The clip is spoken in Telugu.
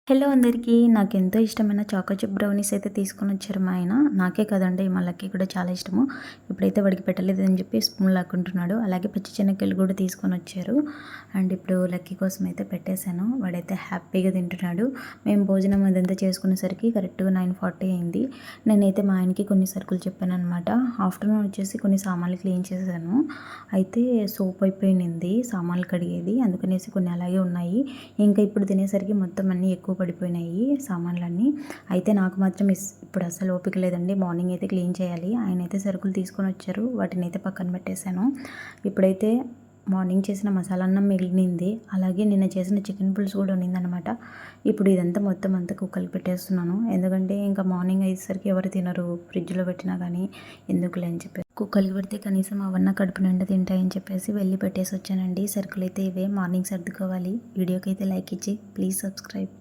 హలో అందరికీ. నాకెంతో ఇష్టమైన చాకో చిప్ బ్రౌనీస్ అయితే తీసుకొనొచ్చారు మా ఆయన. నాకే కాదండి మా లక్కీ కూడా చాలా ఇష్టము. ఇప్పుడైతే వాడికి పెట్టలేదని చెప్పి స్పూన్ లాక్కుంటున్నాడు. అలాగే పచ్చి శనగకాయలు కూడా తీసుకొనొచ్చారు. అండ్ ఇప్పుడు లక్కీ కోసం అయితే పెట్టేశాను. వాడైతే హ్యాపీగా తింటున్నాడు. మేము భోజనం అదంతా చేసుకునేసరికి కరెక్ట్గా 9:40 అయింది. నేనైతే మా ఆయనకి కొన్ని సరుకులు చెప్పాననమాట. ఆఫ్టర్నూన్ వచ్చేసి కొన్ని సామాన్లు క్లీన్ చేశాను. అయితే సోప్ అయిపోయింది సామాన్లు కడిగేది, అందుకనేసి కొన్ని అలాగే ఉన్నాయి. ఇంకా ఇప్పుడు తినేసరికి మొత్తం అన్నీ ఎక్కువ పడిపోయినాయి సామాన్లన్నీ. అయితే నాకు మాత్రం ఇప్పుడు అసలు ఓపిక లేదండి. మార్నింగ్ అయితే క్లీన్ చేయాలి. ఆయన అయితే సరుకులు తీసుకొని వచ్చారు, వాటిని అయితే పక్కన పెట్టేశాను. ఇప్పుడైతే మార్నింగ్ చేసిన మసాలా అన్నం మిగిలింది, అలాగే నిన్న చేసిన చికెన్ పులుసు కూడా ఉన్నిందనమాట. ఇప్పుడు ఇదంతా మొత్తం అంతా కుక్కలు పెట్టేస్తున్నాను, ఎందుకంటే ఇంకా మార్నింగ్ అయ్యేసరికి ఎవరు తినరు, ఫ్రిడ్జ్లో పెట్టినా కానీ ఎందుకులే అని చెప్పి కుక్కలకి పెడితే కనీసం అవన్నీ కడుపు నిండా తింటాయని చెప్పేసి వెళ్ళి పెట్టేసి వచ్చానండి. సరుకులు అయితే ఇవే, మార్నింగ్ సర్దుకోవాలి. వీడియోకి అయితే లైక్ ఇచ్చి ప్లీజ్ సబ్స్క్రైబ్.